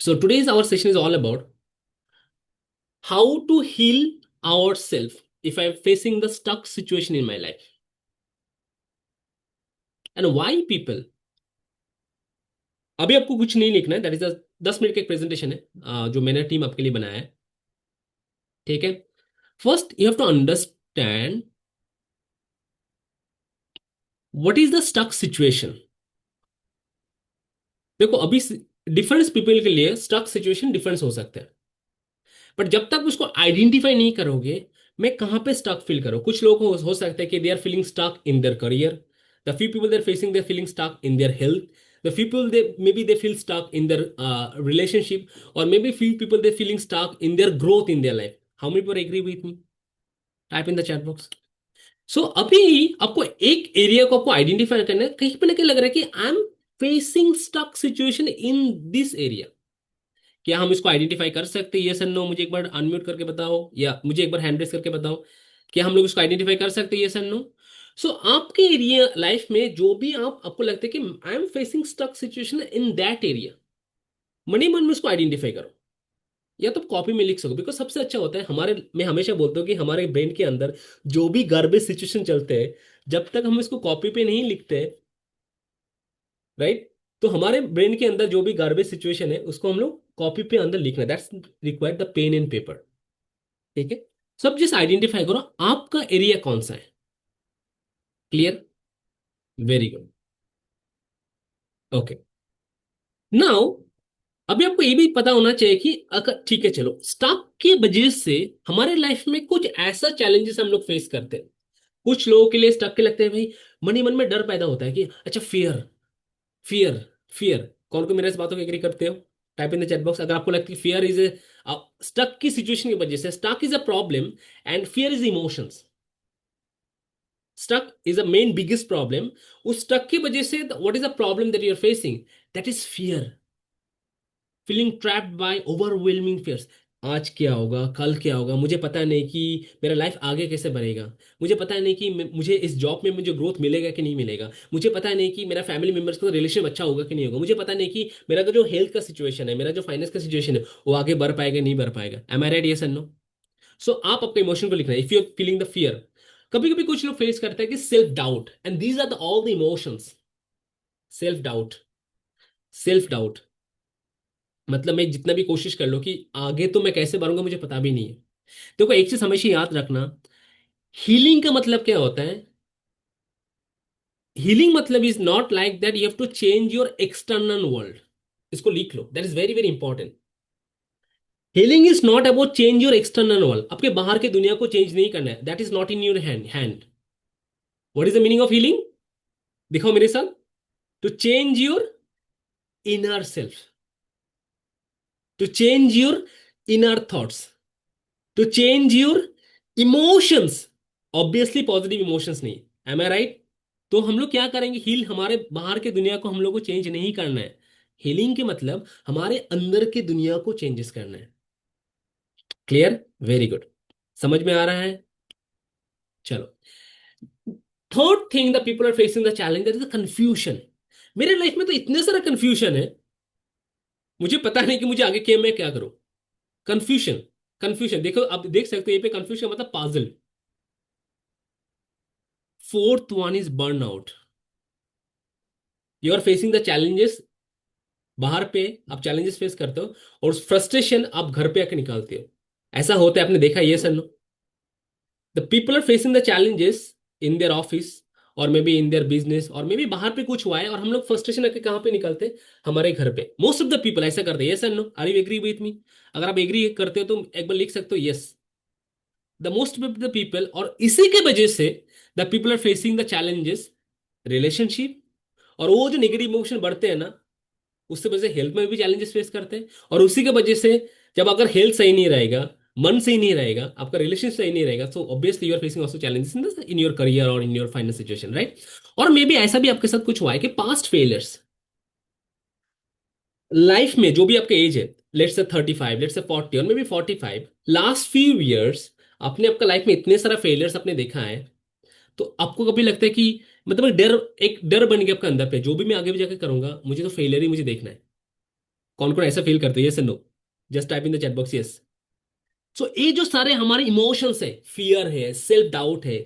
So today's our session is all about how to heal ourselves if I'm facing the stuck situation in my life, and why people. अभी आपको कुछ नहीं लिखना है, that is 10 minute का एक presentation है जो मैंने टीम आपके लिए बनाया है। ठीक है। First you have to understand what is the stuck situation. देखो अभी डिफरेंस पीपल के लिए स्टक सिचुएशन डिफरेंस हो सकता है, बट जब तक उसको आइडेंटिफाई नहीं करोगे मैं कहाँ पे स्टक फील करूँ। कुछ लोग हो सकता है कि they are feeling stuck in their career, the few people they are facing they feeling stuck in their health, the people they maybe they feel stuck in their relationship, और maybe few people they feeling stuck in their growth in their life. How many people agree with me? Type in the chat box. So अभी आपको एक area को आपको identify करना है, कहीं पे ना कहीं लग रहा है कि I am facing stuck situation in this area. क्या हम इसको आइडेंटिफाई कर सकते हैं? यस एंड नो, मुझे एक बार अनम्यूट करके बताओ या मुझे एक बार हैंड रेस करके बताओ। क्या हम लोग इसको आइडेंटिफाई कर सकते हैं? Yes and no. सो आपके एरिया लाइफ में जो भी आपको लगता है कि I am facing stuck situation in that area, मन ही मन में उसको आइडेंटिफाई करो, या तो कॉपी में लिख सको। बिकॉज सबसे अच्छा होता है हमारे, मैं हमेशा बोलता हूँ कि हमारे ब्रेन के अंदर जो भी गार्बेज सिचुएशन चलते हैं, जब तक हम इसको कॉपी पे नहीं लिखते, राइट, तो हमारे ब्रेन के अंदर जो भी गार्बेज सिचुएशन है उसको हम लोग कॉपी पे अंदर लिखना, that's required the pen and paper. ठीक है। सब जैसे आइडेंटिफाई करो आपका एरिया कौन सा है। Clear? Very good. Okay. Now अभी आपको ये भी पता होना चाहिए कि अगर, ठीक है चलो, स्टॉक की वजह से हमारे लाइफ में कुछ ऐसा चैलेंजेस हम लोग फेस करते हैं। कुछ लोगों के लिए स्टॉक के लगते हैं भाई, मन ही मन में डर पैदा होता है कि अच्छा फियर, फियर, फियर। कौन को मेरे इस बातों को एग्री करते हो? Type in the chat box अगर आपको लगता है फियर इज ए, स्टक की सिचुएशन की वजह से stuck is a problem and fear is emotions. Stuck is a main biggest problem. उस स्टक की वजह से what is the problem that you are facing? That is fear, feeling trapped by overwhelming fears. आज क्या होगा, कल क्या होगा, मुझे पता नहीं कि मेरा लाइफ आगे कैसे बढ़ेगा, मुझे पता नहीं कि मुझे इस जॉब में मुझे ग्रोथ मिलेगा कि नहीं मिलेगा, मुझे पता नहीं कि मेरा फैमिली मेंबर्स का रिलेशन अच्छा होगा कि नहीं होगा, मुझे पता नहीं कि मेरा जो हेल्थ का सिचुएशन है, मेरा जो फाइनेंस का सिचुएशन है, वो आगे बढ़ पाएगा नहीं बढ़ पाएगा। Am I right? Yes and no. So आप अपने इमोशन को लिखना है if you are feeling the fear. कभी कभी कुछ लोग फेस करते हैं कि self doubt, and these are the all the emotions. Self doubt, self doubt मतलब मैं जितना भी कोशिश कर लो कि आगे तो मैं कैसे बढ़ूंगा मुझे पता भी नहीं है। देखो एक चीज हमेशा याद रखना, हीलिंग का मतलब क्या होता है? हीलिंग मतलब is not like that you have to change your external world. इसको लिख लो, that is very very important. Healing is not about change your external world. आपके बाहर की दुनिया को चेंज नहीं करना है, that is not in your hand. What is the meaning of healing? दिखाओ मेरे साथ। To change your inner self, to change your inner thoughts, to change your emotions. Obviously positive emotions नहीं। M I right? तो हम लोग क्या करेंगे? Heal, हमारे बाहर के दुनिया को हम लोग को चेंज नहीं करना है। हीलिंग के मतलब हमारे अंदर की दुनिया को चेंजेस करना है। क्लियर? Very good. समझ में आ रहा है? चलो। Third thing the people are facing the challenge, that is the confusion. मेरे लाइफ में तो इतने सारा कंफ्यूजन है, मुझे पता नहीं कि मुझे आगे क्या, मैं क्या करूं। कंफ्यूजन, कंफ्यूजन देखो, आप देख सकते हो ये पे कंफ्यूजन मतलब puzzle. Fourth one is burn out. You are facing the challenges, बाहर पे आप चैलेंजेस फेस करते हो, और फ्रस्ट्रेशन आप घर पे आके निकालते हो। ऐसा होता है, आपने देखा? ये सन, the people are facing the challenges in their office, और maybe in their business, और मे बी बाहर पे कुछ हुआ है, और हम लोग फ्रस्ट्रेशन आके कहाँ पे निकालते हैं? हमारे घर पे। मोस्ट ऑफ द पीपल ऐसा करते हैं। ये सन no, are you agree with me? अगर आप एग्री करते हो तो एक बार लिख सकते हो yes. The most of the people, और इसी के वजह से the people are facing the challenges relationship, और वो जो नेगेटिव इमोशन बढ़ते हैं ना, उससे वजह से हेल्थ में भी चैलेंजेस फेस करते हैं। और उसी के वजह से जब अगर हेल्थ सही नहीं रहेगा, मन सही नहीं रहेगा, आपका रिलेशन सही नहीं रहेगा, so obviously you are facing also challenges in your career और in your finance situation, right? और मे बी ऐसा भी आपके साथ कुछ हुआ है कि पास्ट फेलियर्स लाइफ में, जो भी आपके एज है, लेट्स से 35, लेट्स से 40, और may be 45, last few years आपने आपका लाइफ में इतने सारा फेलियर्स आपने देखा है, तो आपको कभी लगता है कि मतलब एक डर बन गया आपके अंदर पे, जो भी मैं आगे भी जाकर करूंगा मुझे तो फेलियर ही मुझे देखना है। कौन कौन ऐसा फील करते हो, yes no? Just type in the chat box yes. So ये जो सारे हमारे इमोशंस है, फियर है, सेल्फ डाउट है,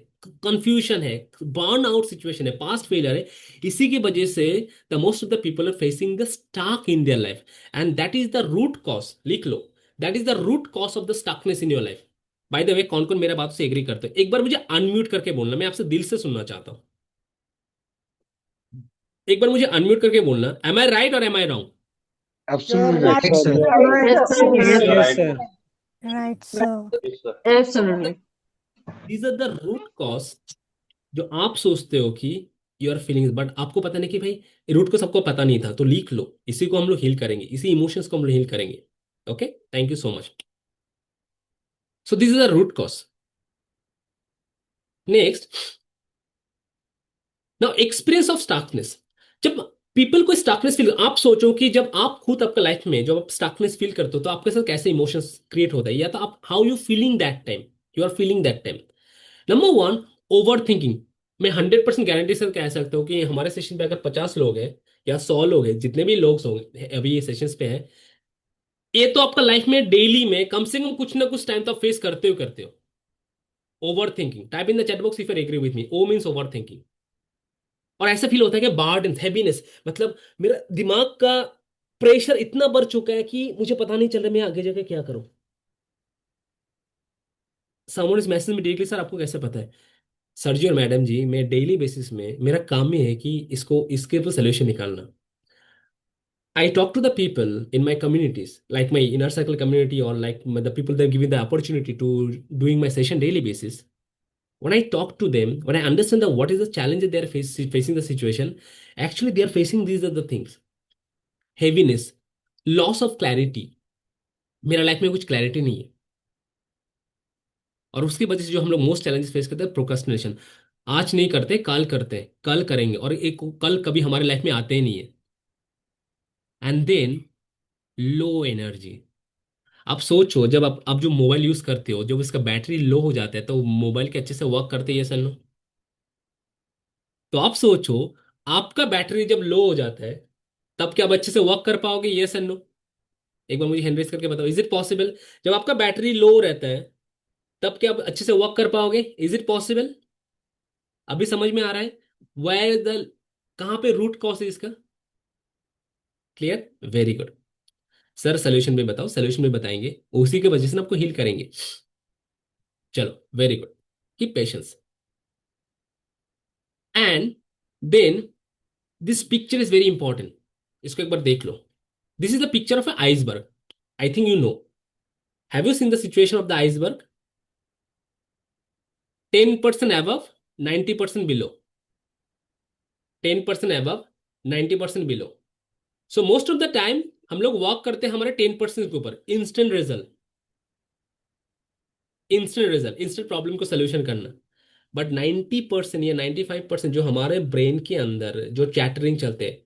कंफ्यूजन है, बर्न आउट सिचुएशन है, पास्ट फेलियर है, इसी की वजह से the most of the people are facing the stuck in their life. And that is the root cause, लिख लो, that is the root cause of the stuckness in your life. By the way, कौन कौन मेरा बात से agree करते हो, एक बार मुझे अनम्यूट करके बोलना, मैं आपसे दिल से सुनना चाहता हूं। एक बार मुझे अनम्यूट करके बोलना, एम आई राइट और am I wrong? You're Absolutely right, right, Yes, sir. sir. sir. Yes, sir. Yes, Yes, sir. sir. Yes, Right. sir. Right, sir. Yes, sir. Absolutely. These are the root cause जो आप सोचते हो कि you are feeling, but आपको पता नहीं कि भाई रूट को सबको पता नहीं था। तो लिख लो, इसी को हम लोग हील करेंगे, इसी इमोशंस को हम लोग हील करेंगे। Okay, thank you so much. So this is the root cause. Next, now experience of starkness. जब पीपल को स्टार्कनेस फील, आप सोचो कि जब आप खुद आपका लाइफ में जब आप स्टार्कनेस फील करते हो तो आपके साथ कैसे इमोशंस क्रिएट होता है, या तो आप how you feeling that time, you are feeling that time. Number one, over thinking. मैं 100% गारंटी से कह सकता हूँ कि हमारे सेशन पे अगर 50 लोग हैं या 100 लोग हैं, जितने भी लोग होंगे अभी ये सेशंस पे हैं, ये तो आपका लाइफ में डेली में कम से कम कुछ ना कुछ टाइम तो आप फेस करते हो करते हो। Over thinking, type in the chat box if you agree with me, O means over thinking. और ऐसा फील होता है कि बार्डन, हैवीनेस, मतलब मेरा दिमाग का प्रेशर इतना बढ़ चुका है कि मुझे पता नहीं चल रहा मैं आगे जाके क्या करूं। समवन इस मैसेज में डायरेक्टली, सर आपको कैसे पता है? सर जी और मैडम जी, मैं डेली बेसिस में मेरा काम ही है कि इसको इसके ऊपर सोल्यूशन निकालना। I talk to the people in my communities, like my inner circle community, or like the people that are giving the opportunity to doing my session daily basis. When I talk to them, when I understand that what is the challenge that they are facing the situation, actually they are facing these are the things: heaviness, loss of clarity. मेरा life में कुछ clarity नहीं है, और उसकी वजह से जो हम लोग मोस्ट चैलेंजेस फेस करते हैं, प्रोक्रास्टिनेशन। आज नहीं करते, कल करते हैं, कल करेंगे, और एक कल कभी हमारे लाइफ में आते ही नहीं है। And then low energy. आप सोचो, जब आप जो मोबाइल यूज करते हो, जब इसका बैटरी लो हो जाता है तो मोबाइल के अच्छे से वर्क करते हैं, ये सर नो? तो आप सोचो, आपका बैटरी जब लो हो जाता है तब क्या आप अच्छे से वर्क कर पाओगे, ये सर नो? एक बार मुझे हैंड रेज करके बताओ, इज इट पॉसिबल? जब आपका बैटरी लो रहता है तब क्या आप अच्छे से वर्क कर पाओगे, इज इट पॉसिबल? अभी समझ में आ रहा है वेयर द, कहाँ पे रूट कॉज है इसका? Clear, very good. Sir solution भी बताओ, सोल्यूशन भी बताएंगे, उसी की वजह से ना आपको हील करेंगे। चलो, very good, keep patience. And then this picture is very important, इसको एक बार देख लो। This is the picture of iceberg. I think you know, have you seen the situation of the iceberg? 10% above, 90% below, 10% above, 90% below. So most of the time हम लोग walk करते हैं हमारे 10% के ऊपर, instant result, instant result, instant problem को solution करना। But 90% या 95% जो हमारे ब्रेन के अंदर जो चैटरिंग चलते हैं,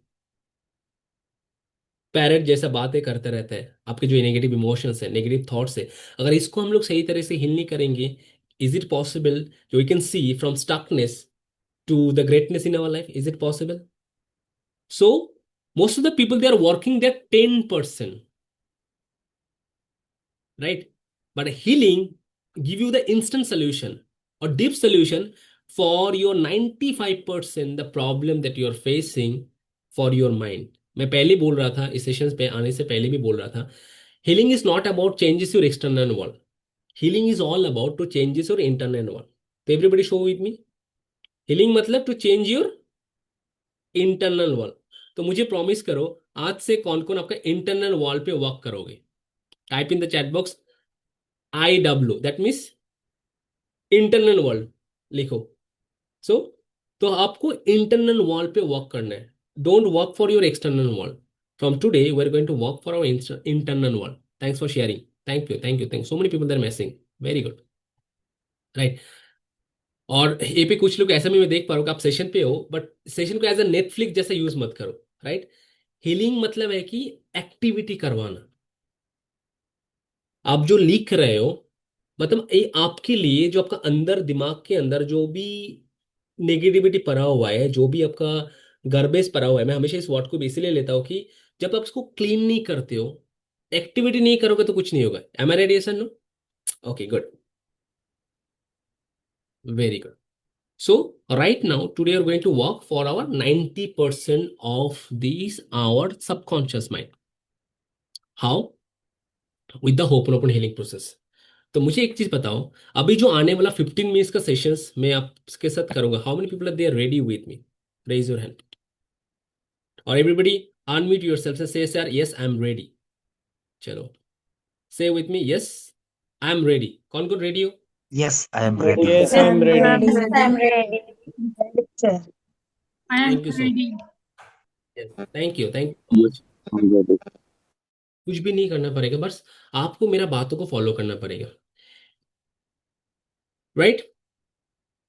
पैरेट जैसा बातें करते रहते हैं, आपके जो नेगेटिव इमोशंस है, नेगेटिव थॉट्स है, अगर इसको हम लोग सही तरह से हिल नहीं करेंगे, इज इट पॉसिबल जो we can see from stuckness to the greatness in our life, is it possible? So most of the people they are working that 10%, right? But healing give you the instant solution or deep solution for your 95% the problem that you are facing for your mind. मैं पहले बोल रहा था, इस sessions पे आने से पहले भी बोल रहा था, healing is not about changes your external world. Healing is all about to changes your internal world. तो everybody show with me. Healing मतलब to change your internal world. तो मुझे प्रॉमिस करो, आज से कौन कौन आपका इंटरनल वॉल पे वर्क करोगे? Type in the chat box IW, that means internal world, लिखो। सो तो आपको इंटरनल वॉल पे वर्क करना है, don't work for your external world. From today we are going to work for our internal world. Thanks for sharing, thank you, thank you, thank so many people there messaging, very good, right. और ये पे कुछ लोग ऐसा भी मैं देख पा रहा हूँ कि आप सेशन पे हो, बट सेशन को एज अ नेटफ्लिक्स जैसा यूज मत करो, राइट? हीलिंग मतलब है कि एक्टिविटी करवाना। आप जो लिख रहे हो, मतलब ये आपके लिए जो आपका अंदर दिमाग के अंदर जो भी नेगेटिविटी पड़ा हुआ है, जो भी आपका गार्बेज पड़ा हुआ है, मैं हमेशा इस वर्ड को भी इसीलिए लेता हूँ कि जब आप उसको क्लीन नहीं करते हो, एक्टिविटी नहीं करोगे तो कुछ नहीं होगा। Am I right? Yes no? Okay, good, very good. So right now, today we are going to work for our 90% of these our subconscious mind. How? With the Ho'oponopono healing process. तो मुझे एक चीज बताओ, अभी जो आने वाला 15 minutes का सेशंस मैं आपके साथ करूंगा, how many people are there ready with me? Raise your hand. और everybody unmute yourself say say यार यस आई एम रेडी. चलो, say with me, yes I am ready. कौन कौन रेडी हो? Yes, I am Yes, ready. Yes, I I'm am ready. ready. I'm ready. Sir. I am thank you so ready. Much. Thank you, thank you so much. कुछ भी नहीं करना पड़ेगा, बस आपको मेरा बातों को फॉलो करना पड़ेगा, राइट?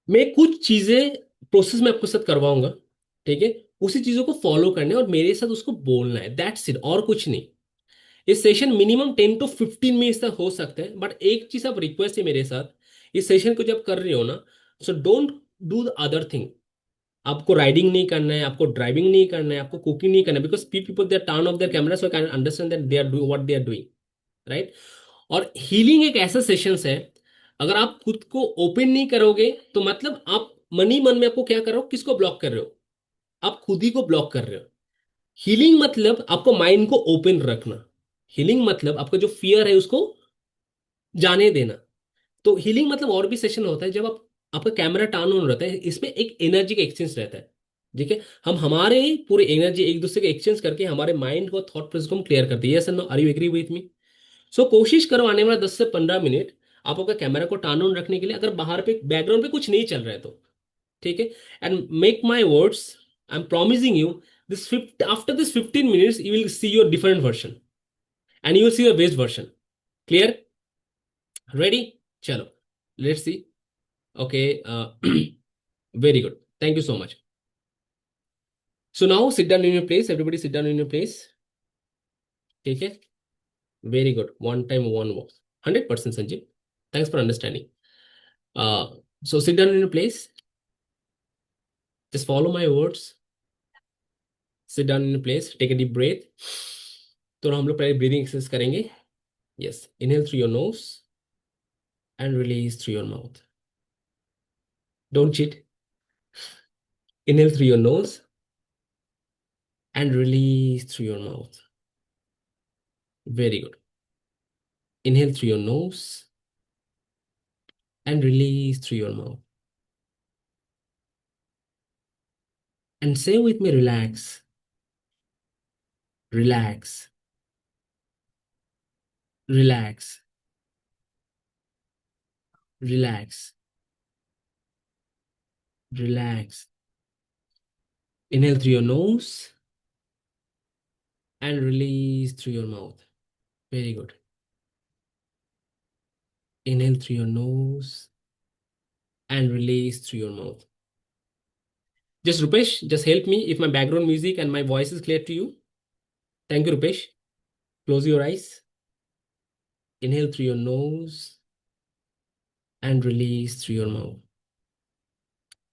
मैं कुछ चीजें प्रोसेस में आपके साथ करवाऊंगा, ठीक है? उसी चीजों को फॉलो करना है और मेरे साथ उसको बोलना है, दैट्स इट, और कुछ नहीं. इस सेशन मिनिमम 10 to 15 मिनट्स तक हो सकता है, बट एक चीज आप रिक्वेस्ट है मेरे साथ, इस सेशन को जब कर रहे हो ना, so don't do the other thing. आपको राइडिंग नहीं करना है, आपको ड्राइविंग नहीं करना है, आपको कुकिंग नहीं करना है, because people they turn off their camera, so I can understand that they are doing what they are doing, right? और हीलिंग एक ऐसा सेशंस है, अगर आप खुद को ओपन नहीं करोगे तो मतलब आप मन ही मन में आपको क्या कर रहे हो, किसको ब्लॉक कर रहे हो? आप खुद ही को ब्लॉक कर रहे हो. हीलिंग मतलब आपको माइंड को ओपन रखना. हीलिंग मतलब आपका जो फियर है उसको जाने देना. तो हीलिंग मतलब और भी सेशन होता है जब आप आपका कैमरा टर्न ऑन रहता है, इसमें एक एनर्जी का एक्सचेंज रहता है, ठीक है? हम हमारे पूरे एनर्जी एक दूसरे के एक्सचेंज करके हमारे माइंड को, थॉट प्रोसेस को हम क्लियर करते हैं. Yes no? Are you agree with me? So कोशिश करो आने वाला 10 से 15 मिनट आप आपका कैमरा को टर्न ऑन रखने के लिए, अगर बाहर पे बैकग्राउंड पे कुछ नहीं चल रहा है तो, ठीक है? And make my words, I am promising you, this fifth after this 15 minutes you will see your different version and you will see your best version. Clear? Ready? चलो, let's see. Okay, very good, thank you so much. So now sit down in your place, everybody sit down in your place, ठीक है? Very good, one time one walk, 100% Sanjeev. Thanks for understanding. So sit down in your place. Just follow my words. Sit down in your place. Take a deep breath. तो हम लोग पहले breathing exercise करेंगे. Yes, inhale through your nose and release through your mouth. Don't cheat. Inhale through your nose and release through your mouth. Very good. Inhale through your nose and release through your mouth. And say with me, relax, relax, relax, relax, relax. Inhale through your nose and release through your mouth. Very good. Inhale through your nose and release through your mouth. Just Rupesh, just help me if my background music and my voice is clear to you. Thank you, Rupesh. Close your eyes. Inhale through your nose and release through your mouth.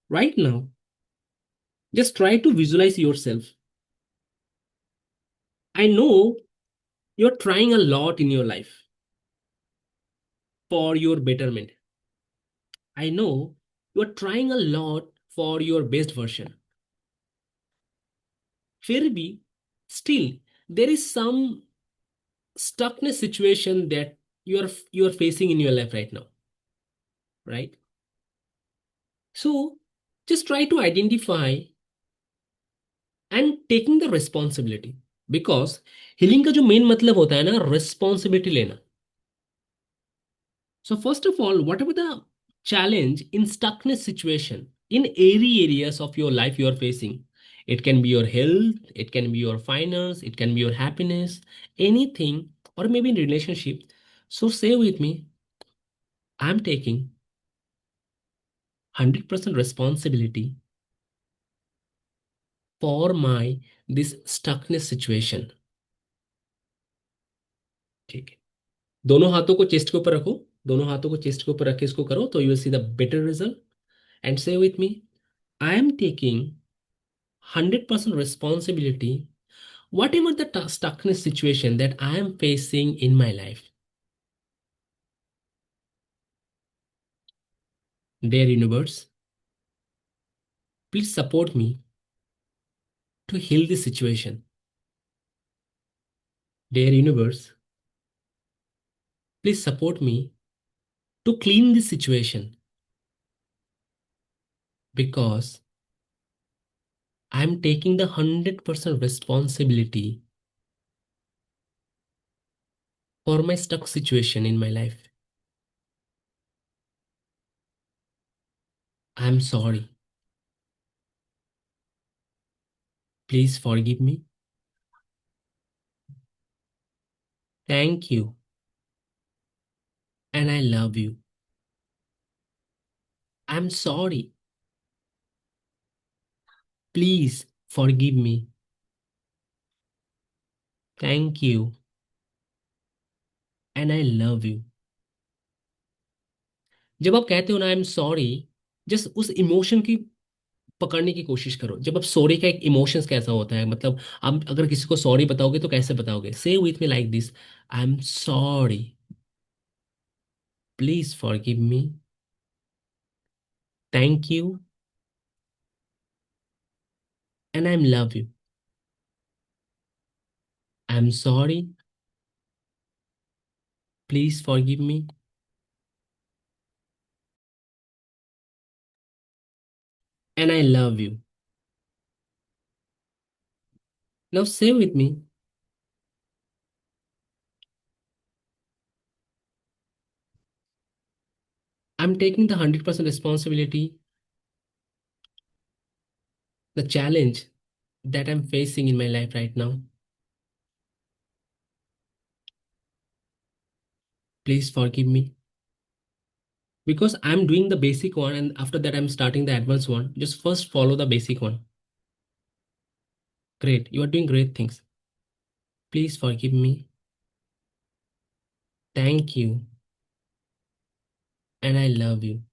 Right now, just try to visualize yourself. I know you're trying a lot in your life for your betterment. I know you're trying a lot for your best version. फिर भी, still, there is some stuckness situation that you are facing in your life right now, right? So just try to identify and taking the responsibility, because healing का जो main मतलब होता है ना, responsibility लेना. So first of all, whatever the challenge in stuckness situation in every areas of your life you are facing, it can be your health, it can be your finance, it can be your happiness, anything, or maybe in relationship. So say with me, I'm taking 100% responsibility for my this stuckness situation. ठीक है? दोनों हाथों को chest के ऊपर रखो. दोनों हाथों को चेस्ट के ऊपर रख के इसको करो तो you will see the better result. And say with me, I am taking 100% responsibility Whatever the stuckness situation that I am facing in my life, dear universe, please support me to heal this situation. Dear universe, please support me to clean this situation because I'm taking the 100% responsibility for my stuck situation in my life. I'm sorry. Please forgive me. Thank you. And I love you. I'm sorry. Please forgive me. Thank you. And I love you. जब आप कहते हो ना आई am sorry, just उस emotion की पकड़ने की कोशिश करो। जब आप सॉरी का एक इमोशंस कैसा होता है, मतलब आप अगर किसी को सॉरी बताओगे तो कैसे बताओगे? Say with me like this, I am sorry, please forgive me, thank you and I am love you. I am sorry, please forgive me and I love you. Now say with me, I am taking the 100% responsibility, the challenge that I'm facing in my life right now. Please forgive me because I'm doing the basic one and after that I'm starting the advanced one. Just first follow the basic one. Great, you are doing great things. Please forgive me. Thank you and I love you.